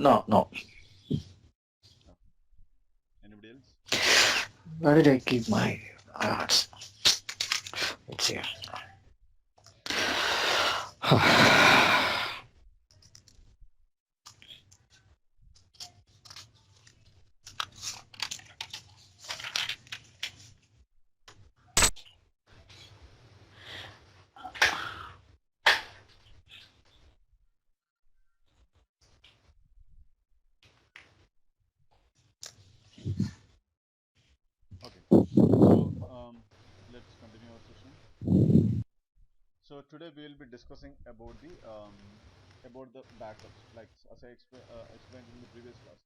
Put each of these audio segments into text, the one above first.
No, no. No. Anybody else? Where did I keep my cards? Let's see. Okay. So let's continue our session. So today we will be discussing about the backups. Like as I explained in the previous class,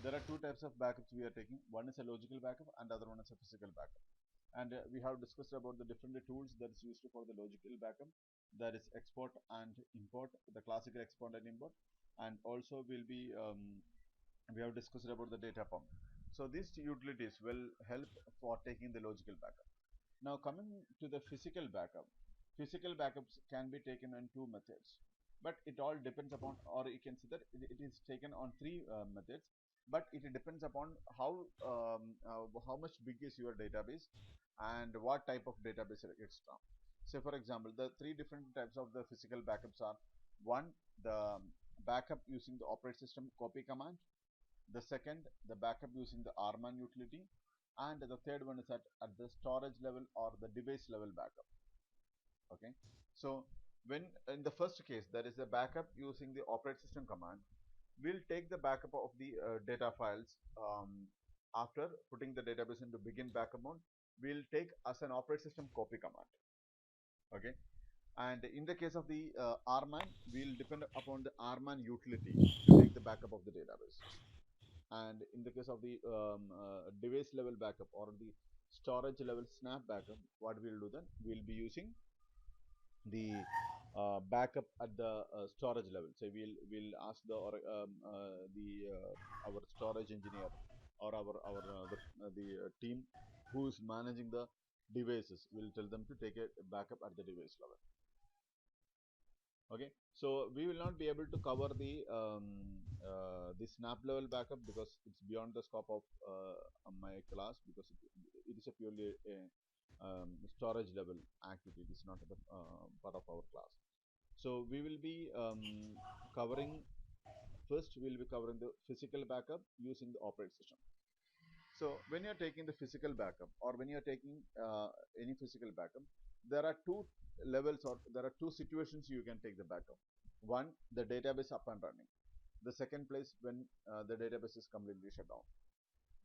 there are two types of backups we are taking. One is a logical backup, and the other one is a physical backup. And we have discussed about the different tools that is used for the logical backup. That is export and import, the classical export and import, and also we have discussed about the data pump. So these utilities will help for taking the logical backup. Now coming to the physical backups can be taken in two methods, but it all depends upon, or you can see that it is taken on three methods, but it depends upon how much big is your database and what type of database it's from. So for example, the three different types of the physical backups are: one, the backup using the operating system copy command; the second, the backup using the RMAN utility; and the third one is at the storage level or the device level backup. Okay, so when in the first case there is a backup using the operating system command, we'll take the backup of the data files after putting the database into begin backup mode. We'll take as an operating system copy command. Okay, and in the case of the RMAN, we'll depend upon the RMAN utility to take the backup of the database. And in the case of the device level backup or the storage level snap backup, what we'll do then, we'll be using the backup at the storage level. So we'll ask our storage engineer or the team who is managing the devices. We'll tell them to take a backup at the device level. Okay, so we will not be able to cover the snap level backup because it's beyond the scope of my class, because it is a purely storage level activity. It is not the part of our class. So we will be covering first. We'll be covering the physical backup using the operating system. So when you're taking the physical backup, or when you're taking any physical backup, there are two levels, or there are two situations you can take the backup. One, the database up and running. The second place, when the database is completely shut down.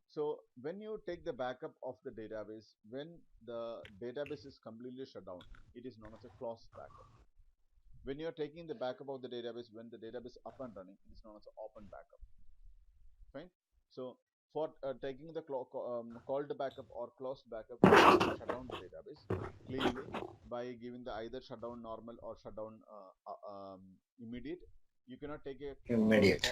So when you take the backup of the database, when the database is completely shut down, it is known as a closed backup. When you are taking the backup of the database, when the database is up and running, it is known as an open backup. Fine. So for taking the called backup or closed backup, you need to shut down the database cleanly by giving the either shutdown normal or shutdown immediate. You cannot take a Immediate.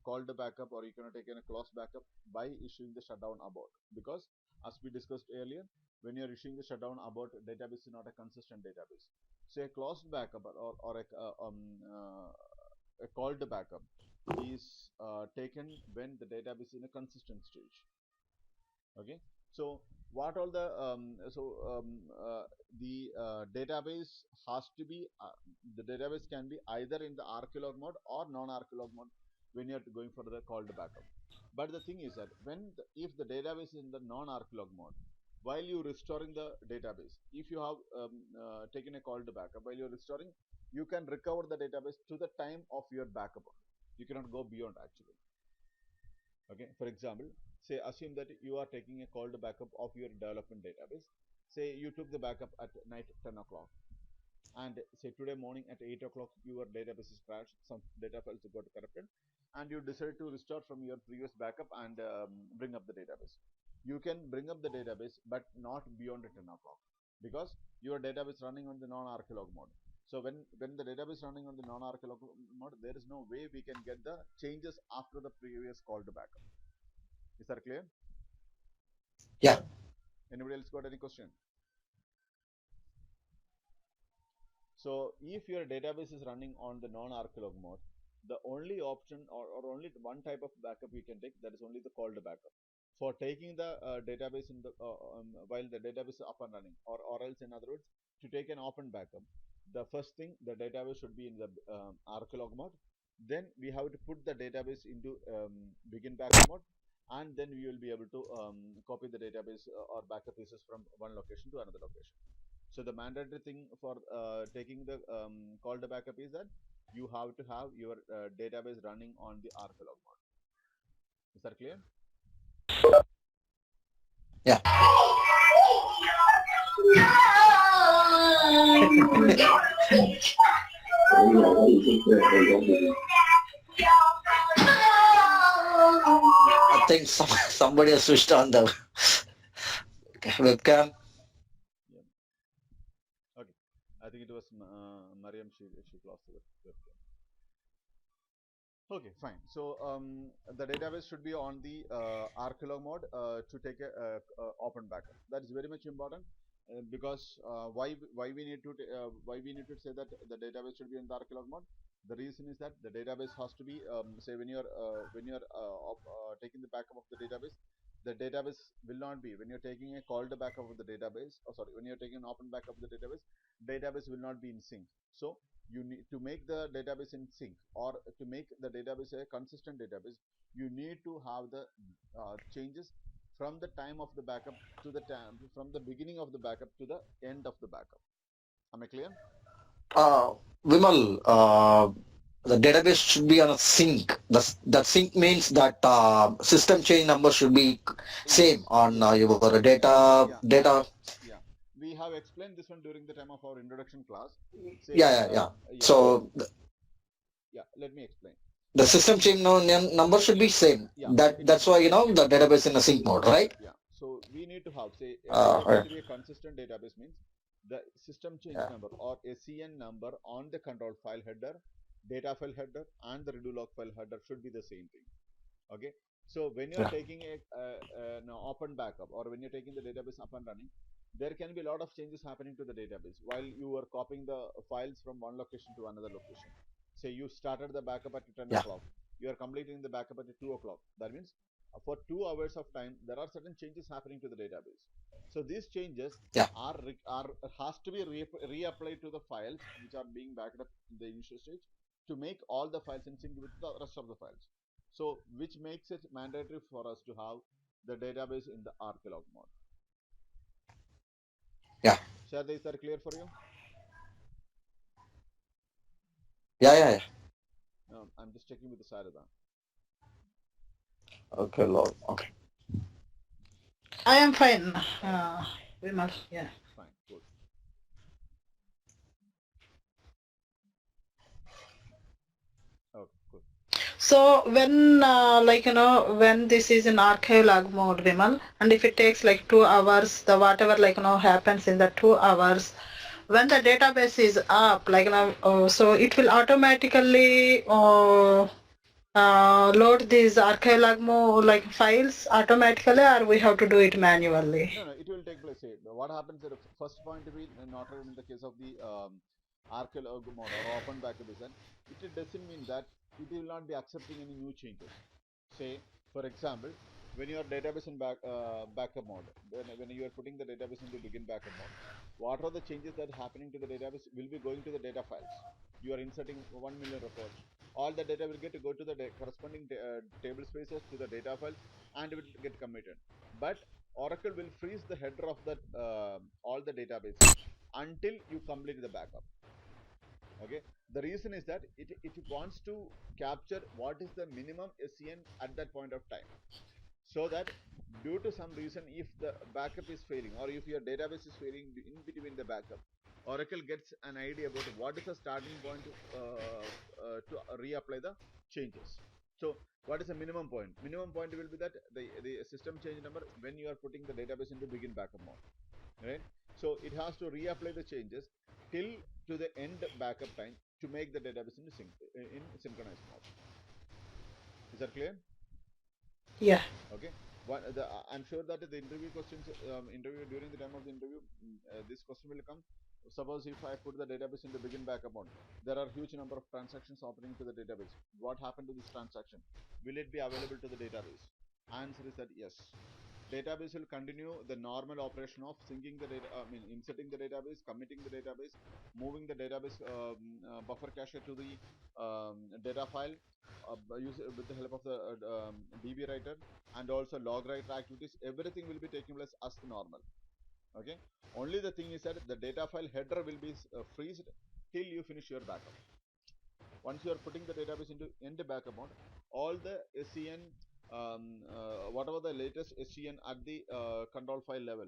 called backup, or you cannot take a closed backup by issuing the shutdown abort, because as we discussed earlier, when you are issuing the shutdown abort, database is not a consistent database. So a closed backup or a called backup is taken when the database is in a consistent stage. Okay, so what all the database has to be the database can be either in the arclog mode or non arclog mode when you are going for the called backup. But the thing is that if the database is in the non arclog mode, while you restoring the database, if you have taken a called backup, while you're restoring, you can recover the database to the time of your backup. You cannot go beyond actually. Okay, for example, say assume that you are taking a called backup of your development database. Say you took the backup at night 10 o'clock, and say today morning at 8 o'clock your database is crashed, some data files got corrupted, and you decide to restore from your previous backup and bring up the database. You can bring up the database, but not beyond 10 o'clock, because your database running on the non-arclog mode. So when the database running on the non-arclog mode, there is no way we can get the changes after the previous called backup. Is that clear? Yeah. Anybody else got any question? So if your database is running on the non-arclog mode, the only option or only one type of backup you can take, that is only the called backup. For taking the database in the while the database is up and running, or else in other words, to take an open backup, the first thing, the database should be in the arclog mode. Then we have to put the database into begin backup mode, and then we will be able to copy the database or backup pieces from one location to another location. So the mandatory thing for taking the called backup is that you have to have your database running on the arclog mode. Is that clear? Yeah. I think somebody has switched on the webcam. Yeah. Okay. I think it was Mariam. She closed the webcam. Okay, fine. So the database should be on the arclog mode to take a open backup. That is very much important because why we need to why we need to say that the database should be in the arclog mode. The reason is that the database has to be say when you're taking the backup of the database will not be, when you're taking a called backup of the database. Oh, sorry, when you're taking an open backup of the database will not be in sync. So you need to make the database in sync, or to make the database a consistent database, you need to have the changes from the time of the backup to the time, from the beginning of the backup to the end of the backup. Am I clear? Vimal, the database should be on a sync. That sync means that system change number should be same Yes, on yes. your Yeah, data. yeah. We have explained this one during the time of our introduction class. Say, Yeah. yeah, So yeah. Let me explain. the system change number should be same. Yeah, That's why the database in a sync mode, right? yeah. So we need to have, say, a database Uh, to be a consistent database means the system change yeah, number or SCN number on the control file header, data file header, and the redo log file header should be the same thing. Okay. So when you are yeah, taking an open backup, or when you're taking the database up and running, there can be a lot of changes happening to the database while you are copying the files from one location to another location. Say you started the backup at 10 yeah, o'clock, you are completing the backup at 2 o'clock. That means for 2 hours of time, there are certain changes happening to the database. So these changes yeah, are has to be reapplied to the files which are being backed up in the initial stage, to make all the files in sync with the rest of the files. So which makes it mandatory for us to have the database in the arclog mode. yeah, Shada, is that clear for you? yeah. I'm just checking with the Sarada. Okay, Lord. Okay. I am fine, Vimal. Yeah. Fine, good. Okay, good. So when, when this is in archive log mode, Vimal, and if it takes like 2 hours, the whatever happens in the 2 hours, when the database is up, so it will automatically load these archive log mode files automatically, or we have to do it manually? No, it will take place. Say, what happens at the first point will be not in the case of the arclog mode or open backup is that it doesn't mean that it will not be accepting any new changes. Say, for example, when your database in backup mode, when you are putting the database into begin backup mode, what are the changes that are happening to the database will be going to the data files. You are inserting 1 million records. All the data will get to go to the corresponding table spaces to the data files, and it will get committed. But Oracle will freeze the header of that all the databases until you complete the backup. Okay. The reason is that it wants to capture what is the minimum SCN at that point of time, so that due to some reason, if the backup is failing or if your database is failing in between the backup, Oracle gets an idea about what is the starting point to reapply the changes. So what is the minimum point? Minimum point will be that the system change number when you are putting the database into begin backup mode, right? So it has to reapply the changes till to the end backup time to make the database in synchronized mode. Is that clear? Yeah. Okay. I'm sure that the interview questions, interview during the time of the interview, this question will come. suppose if I put the database in the begin backup mode, there are huge number of transactions happening to the database. What happened to this transaction? Will it be available to the database? Answer is that yes. Database will continue the normal operation of syncing the data, inserting the database, committing the database, moving the database buffer cache to the data file with the help of the DB writer, and also log writer activities. Everything will be taking place as normal. Okay. Only the thing is that the data file header will be freezed till you finish your backup. Once you are putting the database into end backup mode, all the SCN, whatever the latest SCN at the control file level,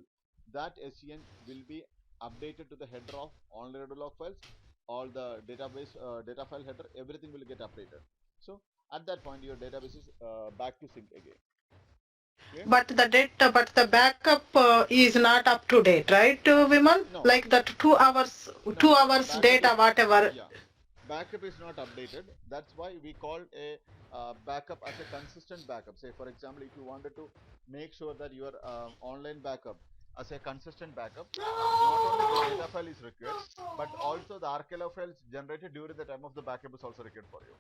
that SCN will be updated to the header of online log files. All the database data file header, everything will get updated. So at that point, your database is back to sync again. Okay? But the backup is not up to date, right, Vimal? No. Like that 2 hours, No, 2 hours backup data, is- whatever. Yeah, backup is not updated. That's why we call a backup as a consistent backup. Say, for example, if you wanted to make sure that your online backup as a consistent backup, not only the data file is required, but also the archive files generated during the time of the backup is also required for you.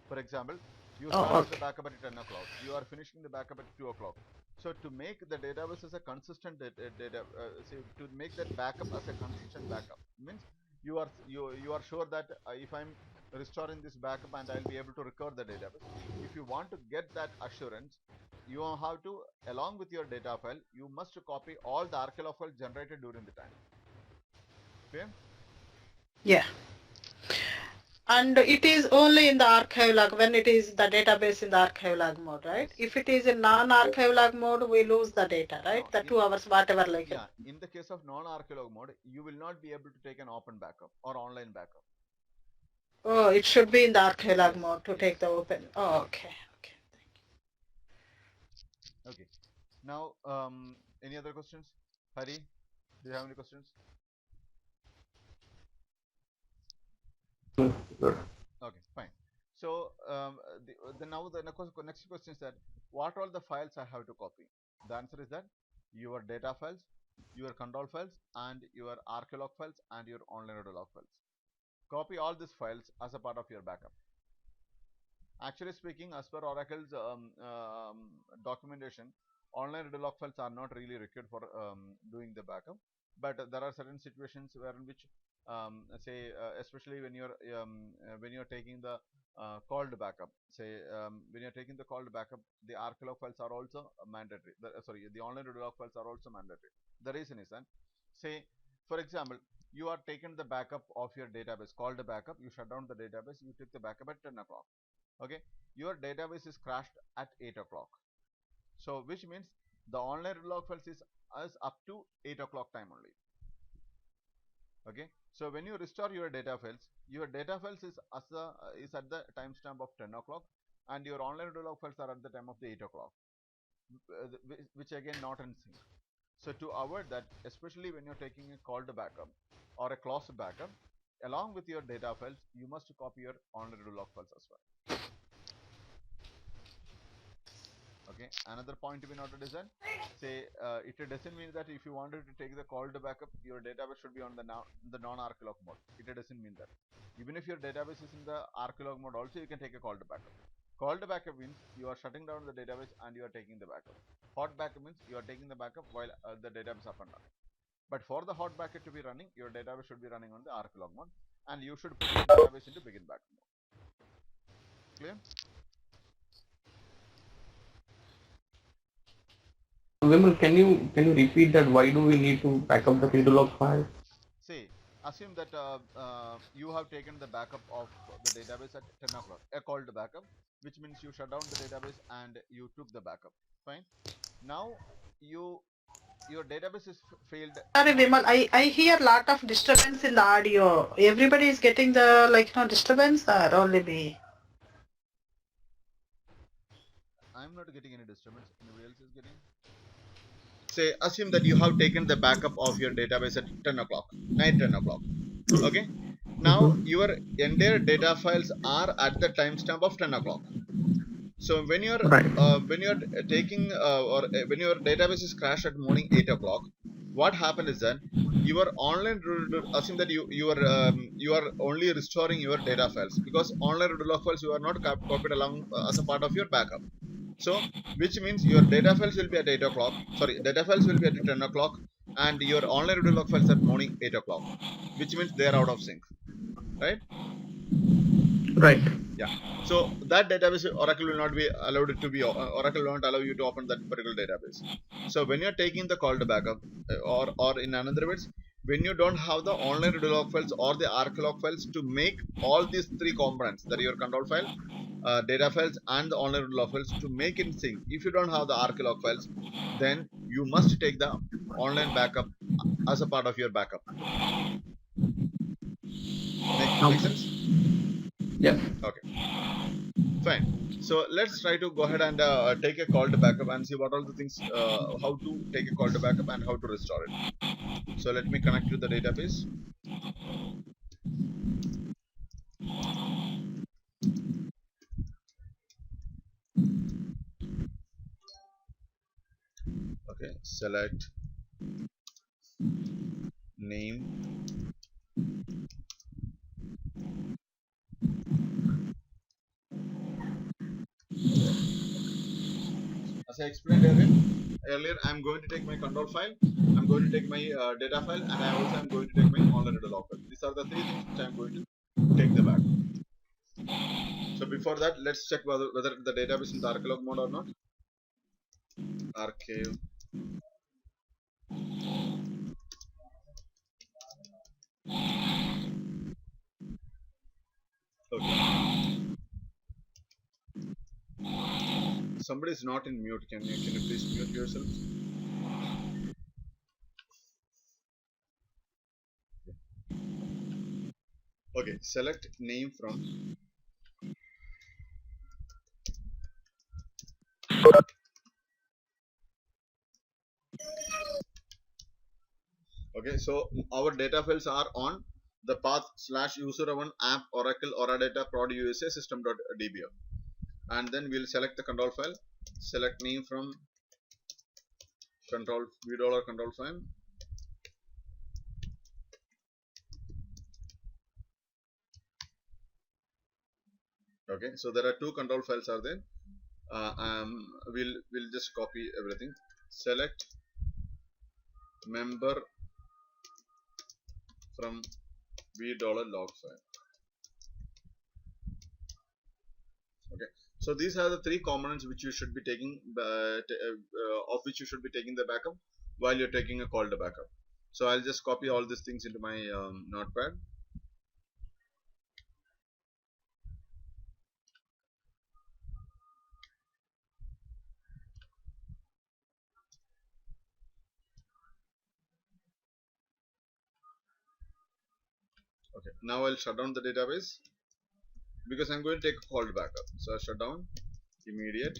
For example, you started the backup at 10 o'clock. You are finishing the backup at 2 o'clock. So to make the database as a consistent to make that backup as a consistent backup means you are sure that if I'm restoring this backup and I'll be able to recover the database. If you want to get that assurance, you have to, along with your data file, you must copy all the archive files generated during the time. Okay? Yeah. And it is only in the archive log when it is the database in the archive log mode, right? If it is in non-archive log mode, we lose the data, right? No, The 2 hours, whatever, like. Yeah, in the case of non-archive mode, you will not be able to take an open backup or online backup. Oh, it should be in the archive log Yes, mode to yes. take the open. Oh, okay. Okay. Okay. Now, any other questions? Hari, do you have any questions? Okay, fine. So now the next question is that what are the files I have to copy? The answer is that your data files, your control files, and your arclog files, and your online log files. Copy all these files as a part of your backup. Actually speaking, as per Oracle's documentation, online log files are not really required for doing the backup, but there are certain situations where in which especially when you're taking the called backup, when you're taking the called backup, the arclog files are also mandatory. The online log files are also mandatory. The reason is that, say for example, you are taking the backup of your database, called the backup, you shut down the database, you took the backup at 10 o'clock. Okay, your database is crashed at 8 o'clock. So which means the online log files is up to 8 o'clock time only. Okay, so when you restore your data files is at the timestamp of 10 o'clock, and your online log files are at the time of the 8 o'clock, which again not in sync. So to avoid that, especially when you're taking a called backup or a closed backup, along with your data files, you must copy your online log files as well. Okay, another point to be noted is that, it doesn't mean that if you wanted to take the called backup, your database should be on the non-arclog mode. It doesn't mean that. Even if your database is in the arclog mode also, you can take a called backup. Called backup means you are shutting down the database and you are taking the backup. Hot backup means you are taking the backup while the database is up and running. But for the hot backup to be running, your database should be running on the arclog mode, and you should put your database into begin backup mode. Clear? Vimal, can you repeat that? Why do we need to back up the log file? See, assume that you have taken the backup of the database at 10 o'clock, a called backup, which means you shut down the database and you took the backup. Fine. Now your database is failed. Sorry, Vimal, I hear lot of disturbance in the audio. Everybody is getting the disturbance, or only me? I'm not getting any disturbance. Anybody else is getting? Say, assume that you have taken the backup of your database at 10 o'clock, night 10 o'clock. Okay. Now your entire data files are at the timestamp of 10 o'clock. So when you're taking when your database is crashed at morning 8 o'clock, what happened is that your online assume that you are only restoring your data files, because online redo log files you are not copied along as a part of your backup. So which means your data files will be at 8 o'clock, sorry, data files will be at 10 o'clock, and your online redo log files at morning 8 o'clock, which means they are out of sync, right? Right. Yeah. So that database, Oracle will not be allowed to be, Oracle will not allow you to open that particular database. So when you're taking the call to backup, or in another words, when you don't have the online redo log files or the arc log files to make all these three components, that your control file, data files, and the online redo log files to make in sync, if you don't have the arc log files, then you must take the online backup as a part of your backup. Make sense? Yeah. Okay. Fine. So let's try to go ahead and take a call to backup and see what all the things, how to take a call to backup and how to restore it. So let me connect to the database. Okay, select name. As I explained earlier, I'm going to take my control file, I'm going to take my data file, and I also am going to take my online redo log file. These are the three things which I'm going to take the backup. So before that, let's check whether the database is in the archive mode or not. Archive. Okay. Somebody is not in mute. Can you please mute yourself? Okay. Select name from. Okay. So our data files are on the path /user1 app oracle oradata prod usa system.dbo, and then we'll select the control file. Select name from control $control file. Okay, so there are two control files are there. We'll just copy everything. Select member from $log file. Okay, so these are the three components which you should be taking, of which you should be taking the backup while you're taking a call to backup. So I'll just copy all these things into my notepad. Okay, now I'll shut down the database because I'm going to take a call to backup. So I'll shut down immediate.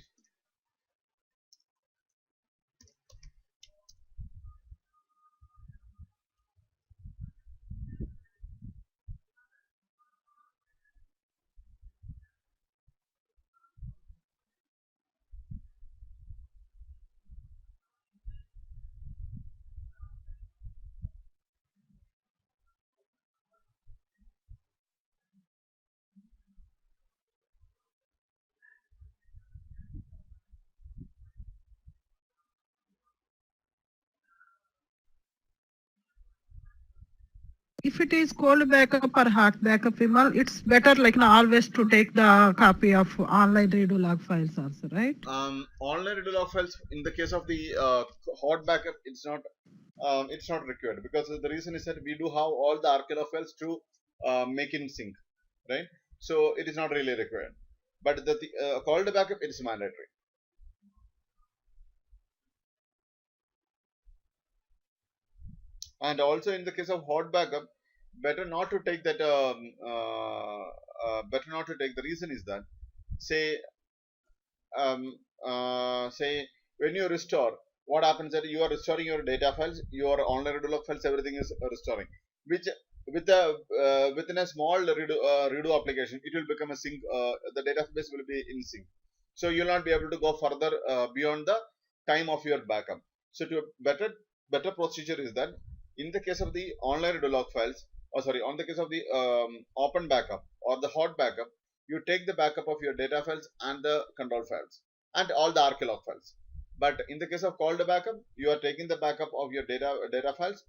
If it is cold backup or hot backup, Vimal, it's better like always to take the copy of online redo log files also, right? Online redo log files in the case of the hot backup, it's not required, because the reason is that we do have all the archive files to make in sync, right? So it is not really required, but the call to backup, it is mandatory. And also in the case of hot backup, better not to take that. Better not to take. The reason is that, say when you restore, what happens that you are restoring your data files, your online redo log files, everything is restoring, which within a small redo application, it will become a sync. The database will be in sync, so you'll not be able to go further beyond the time of your backup. So to better better procedure is that in the case of the online log files, or sorry, on the case of the open backup or the hot backup, you take the backup of your data files and the control files and all the arclog files. But in the case of cold backup, you are taking the backup of your data files,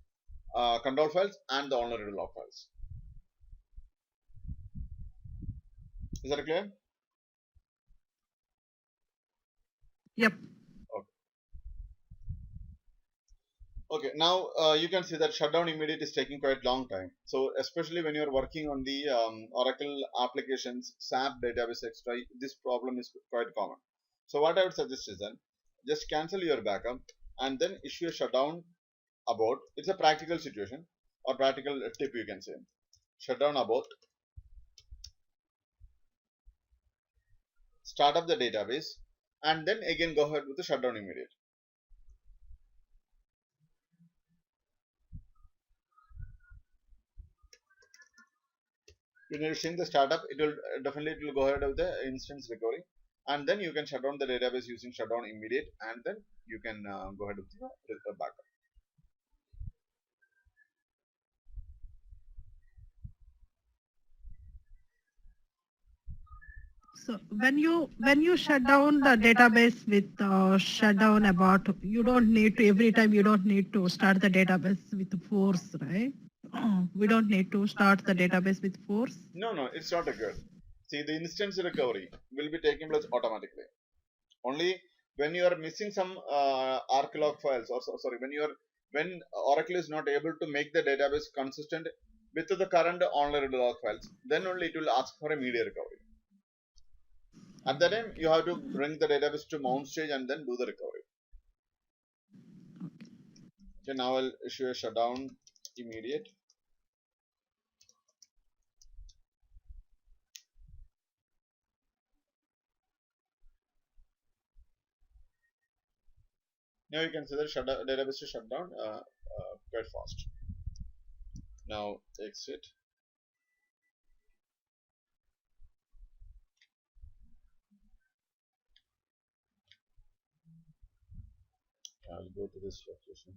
control files, and the online log files. Is that clear? Yep. Okay, now you can see that shutdown immediate is taking quite long time. So especially when you're working on the Oracle applications, SAP database, etc., this problem is quite common. So what I would suggest is that just cancel your backup and then issue a shutdown about. It's a practical situation or practical tip you can say. Shutdown about, start up the database, and then again go ahead with the shutdown immediate. When you're seeing the startup, it will go ahead with the instance recovery, and then you can shut down the database using shutdown immediate, and then you can go ahead with the backup. So when you shut down the database with shutdown about, you don't need to every time, you don't need to start the database with force, right? We don't need to start the database with force. No, it's not required. See, the instance recovery will be taking place automatically. Only when you are missing some arclog files, or sorry, when Oracle is not able to make the database consistent with the current online log files, then only it will ask for a media recovery. At that time, you have to bring the database to mount stage and then do the recovery. Okay, now I'll issue a shutdown immediate. Now you can see the database to shut down quite fast. Now exit. I'll go to this location.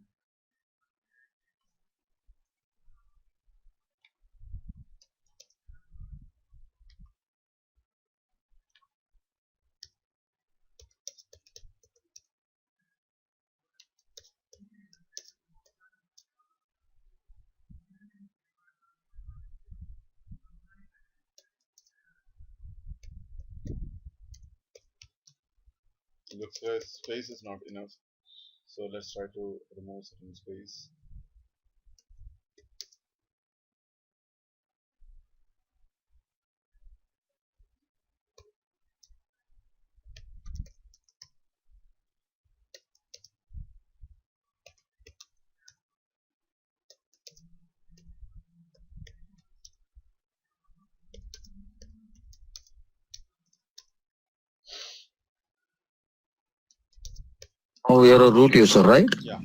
Looks like space is not enough, so let's try to remove certain space. Oh, you're a root user, right? Yeah.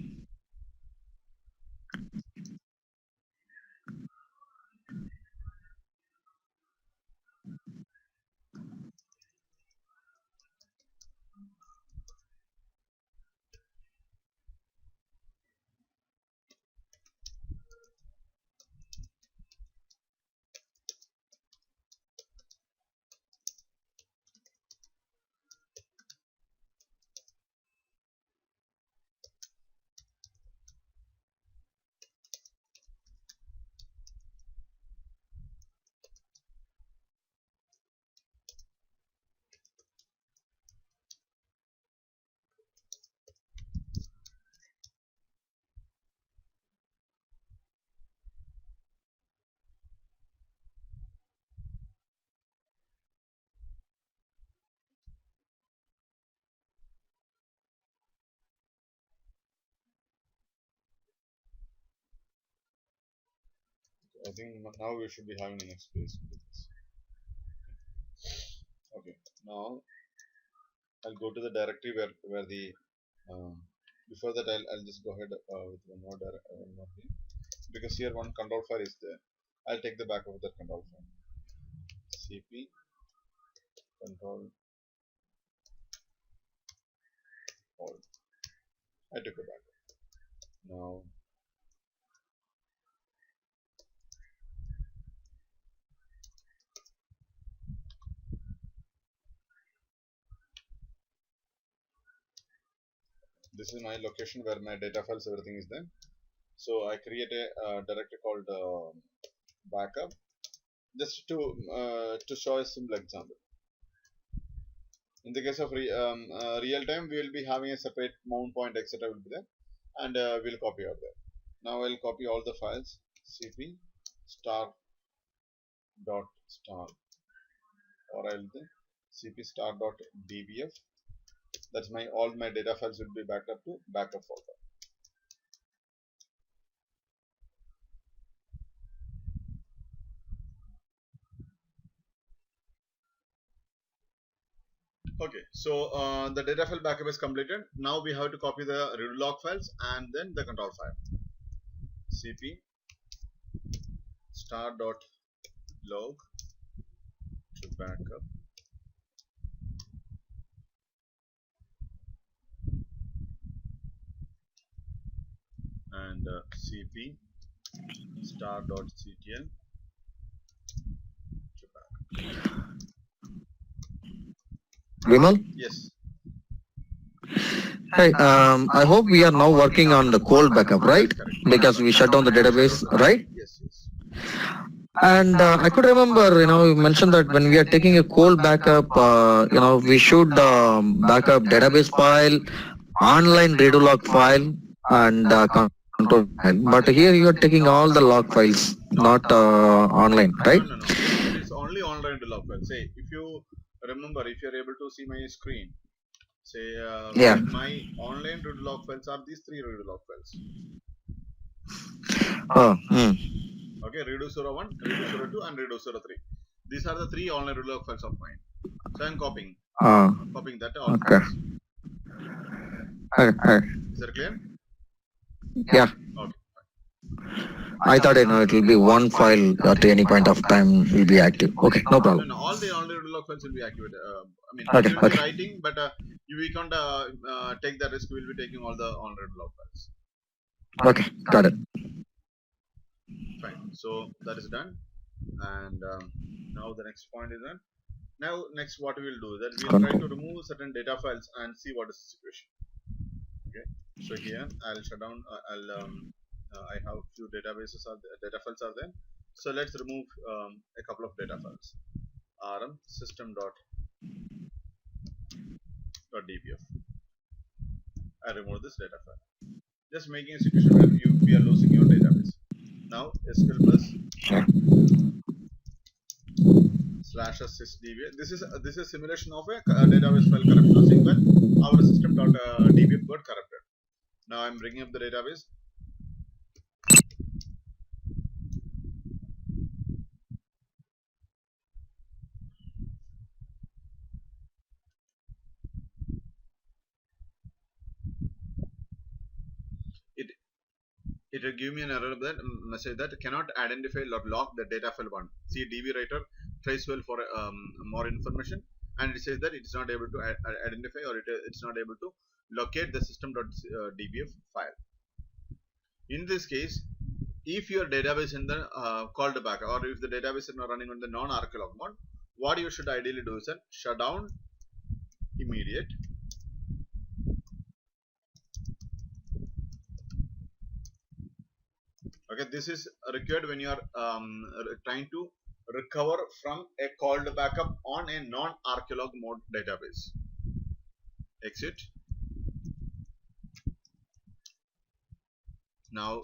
I think now we should be having enough space with this. Okay, now I'll go to the directory where the before that I'll just go ahead with one more thing, because here one control file is there. I'll take the backup of that control file. cp control hold. I took a backup. Now, this is my location where my data files, everything is there. So I create a directory called backup, just to show a simple example. In the case of real time, we will be having a separate mount point, etc. will be there, and we'll copy out there. Now I'll copy all the files, cp star dot star, or I'll do cp star dot dbf. That's my all my data files will be backed up to backup folder. Okay, so the data file backup is completed. Now we have to copy the redo log files and then the control file. cp star dot log to backup and cp star dot ctl to backup. Vimal? Yes. Hey, I hope we are now working on the cold backup, right? Because we shut down the database, right? Yes, yes. And I could remember, you mentioned that when we are taking a cold backup, we should backup database file, online redo log file, and control file. But here you are taking all the log files, not online, right? No. It's only online redo log file. Say, if you remember, if you are able to see my screen, say Yeah. my online redo log files are these three redo log files. Oh, Okay, redo 01, redo 02, and redo 03. These are the three online redo log files of mine. So I'm copying that all okay. files. Is that clear? Yeah. Okay. I thought it will be one file at any point of time will be active. Okay, no problem. No, all the online redo log files will be activated. I mean, Okay, we will be okay. writing, but we can't take the risk. We will be taking all the online redo log files. Okay, got it. Fine. So that is done, and now the next point is done. Now, next what we will do is that we will try to remove certain data files and see what is the situation. Okay. So here I'll shut down. I have few databases or data files are there. So let's remove a couple of data files. rm system dot dbf. I remove this data file. Just making a situation where we are losing your database. Now SQL plus / sysdbf. This is a simulation of a database file corrupt losing when our system dot dbf got corrupted. Now I'm bringing up the database. It will give me an error that message that cannot identify or lock the data file one. See DB writer trace well for more information, and it says that it's not able to identify or it's not able to locate the system.dbf file. In this case, if your database in the called backup, or if the database is not running on the non-arclog mode, what you should ideally do is shut down immediate. Okay, this is required when you are trying to recover from a called backup on a non-arclog mode database. Exit. Now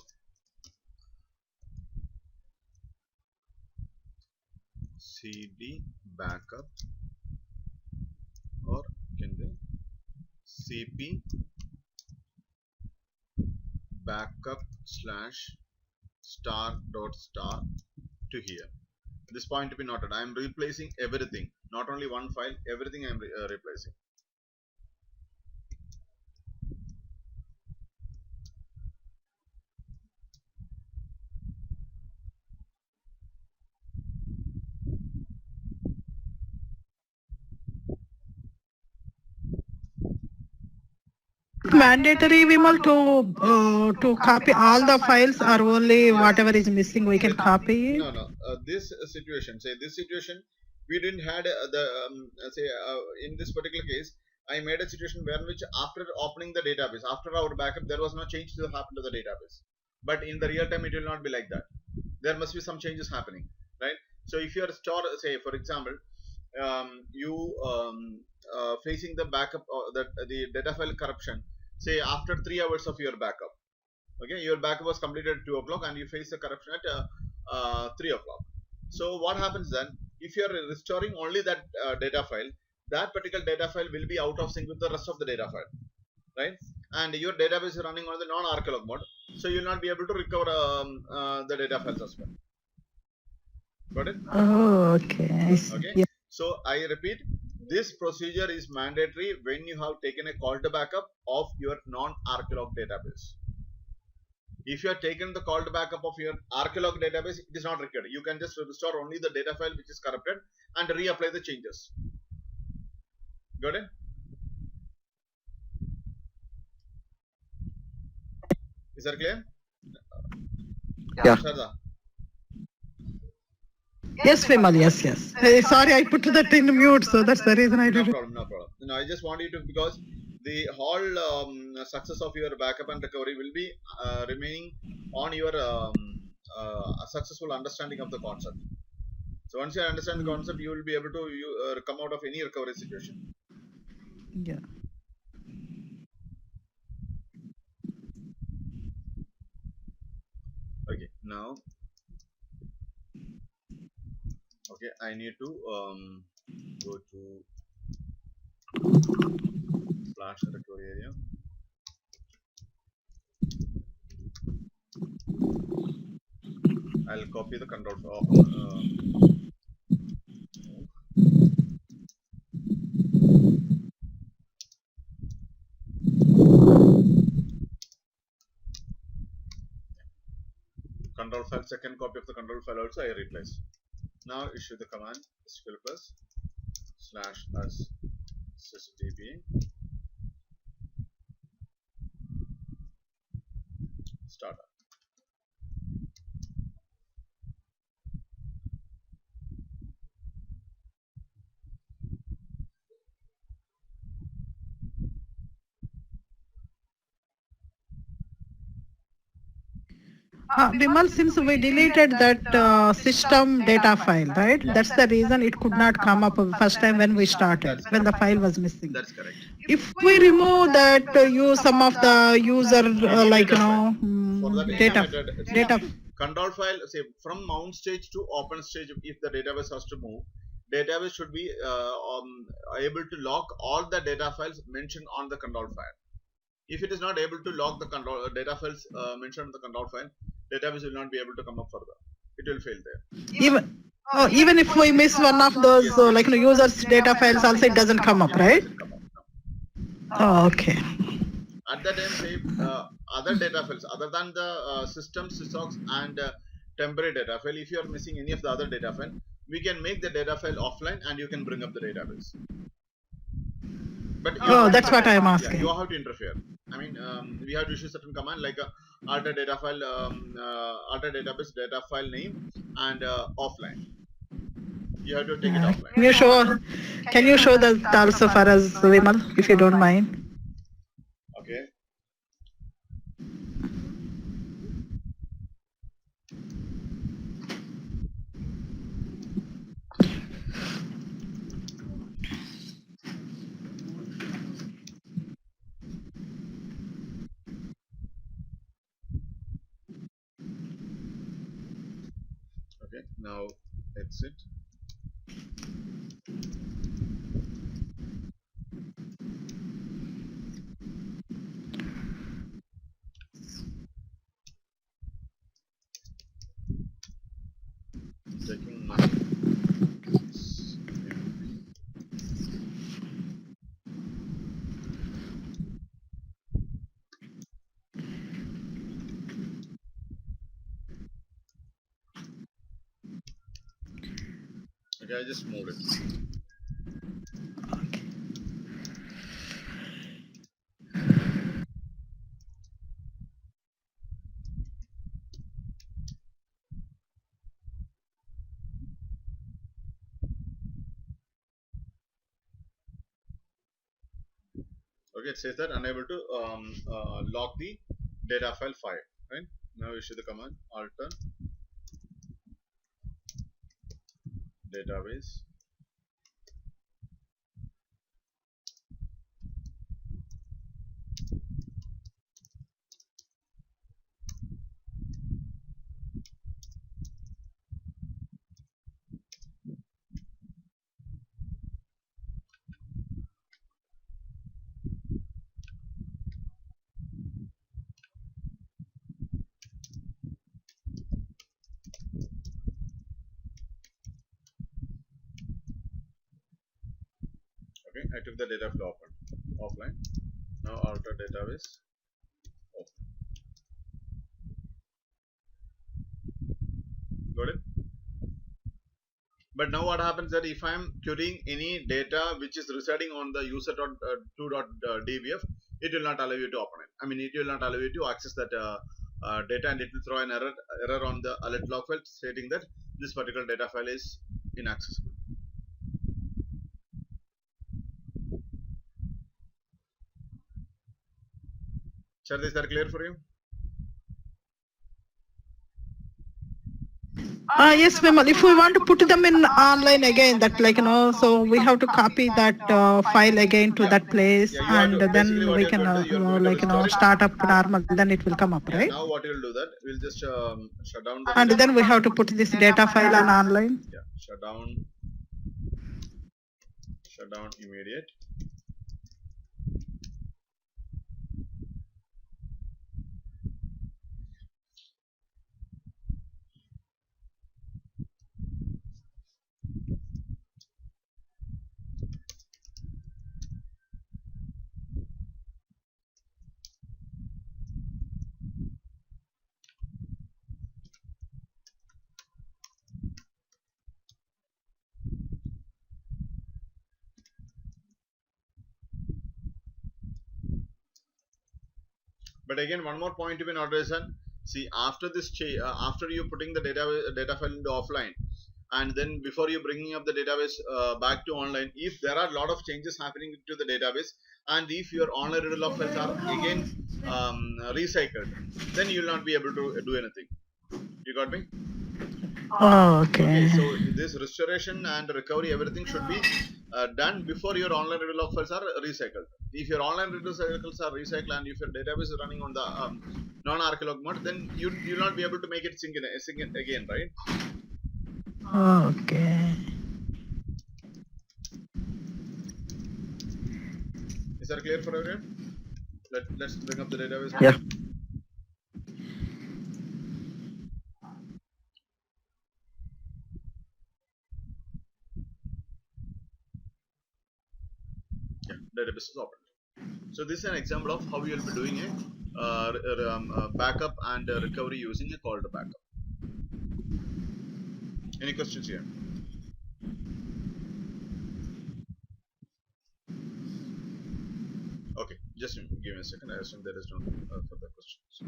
cd backup, or can they cp backup / star dot star to here. This point to be noted. I am replacing everything, not only one file, everything I am replacing. mandatory, Vimal, to copy all the files, or only whatever is missing we can copy? No. This situation, we didn't had the in this particular case, I made a situation where which after opening the database, after our backup, there was no change to happen to the database. But in the real time, it will not be like that. There must be some changes happening, right? So if you are store, say for example, facing the backup or the data file corruption, say after 3 hours of your backup. Okay, your backup was completed at 2 o'clock and you face the corruption at 3 o'clock. So what happens then? If you are restoring only that data file, that particular data file will be out of sync with the rest of the data file, right? And your database is running on the non-archelog mode, so you will not be able to recover the data files as well. Got it? Oh, okay. Okay. Yeah. So I repeat, this procedure is mandatory when you have taken a call to backup of your non-archelog database. If you have taken the call to backup of your archelog database, it is not required. You can just restore only the data file which is corrupted and reapply the changes. Got it? Is that clear? Yeah. Sharda? Yes, Vimal, yes. Sorry, I put that in mute, so that's the reason I No did it. problem. No, I just want you to, because the whole success of your backup and recovery will be remaining on your successful understanding of the concept. So once you understand the concept, you will be able to come out of any recovery situation. Yeah. Okay, now, okay, I need to go to Flash recovery area. I'll copy the control for control file, second copy of the control file also I replace. Now issue the command SQL plus /s sysdb startup. Vimal, since we deleted that system data file, right? That's the reason it could not come up first time when we started, when the file was missing. That's correct. If we remove that, some of the user, For that data. Control file, say from mount stage to open stage, if the database has to move, database should be able to lock all the data files mentioned on the control file. If it is not able to lock the control data files mentioned on the control file, database will not be able to come up further. It will fail there. Even if we miss one of those users data files also, it doesn't come up, right? Oh, okay. At that time, say other data files other than the system, sysocs and temporary data file, if you are missing any of the other data file, we can make the data file offline and you can bring up the database. But that's what I am asking. Yeah, you have to interfere. I mean, we have to issue certain command like alter data file, alter database data file name, and offline. You have to take it offline. Can you show that also for us, Vimal, if you don't mind? Okay. Okay, now exit. Checking my okay, I just moved it. Okay, it says that unable to lock the data file 5. Right now, issue the command alter database. Okay, I took the data flow offline. Now alter database off. Got it? But now what happens that if I am querying any data which is residing on the user.2.dbf, it will not allow you to open it. I mean, it will not allow you to access that data, and it will throw an error on the alert log file stating that this particular data file is inaccessible. Sir, is that clear for you? Yes, Vimal. If we want to put them in online again, that like so we have to copy that file again to that place, Yeah, you have and to, then basically what we you're can going to do, you're going like to store it. start up normal. Then it will come up, Yeah, right? now what you'll do that, we'll just shut down the And data. then we have to put this data file on online. Yeah, shut down immediate. But again, one more point to be noted is that, see, after this after you putting the data file into offline, and then before you bringing up the database back to online, if there are a lot of changes happening to the database, and if your online read log files are again recycled, then you will not be able to do anything. You got me? Oh, Okay, so this restoration and recovery, everything should be done before your online read log files are recycled. If your online read log are recycled and if your database is running on the non-archlog mode, then you will not be able to make it sync again, right? Okay. Is that clear for everyone? Let's bring up the database. Yeah. Yeah, database is open. So this is an example of how you will be doing a backup and recovery using a call to backup. Any questions here? Okay, just give me a second. I assume there is no further questions.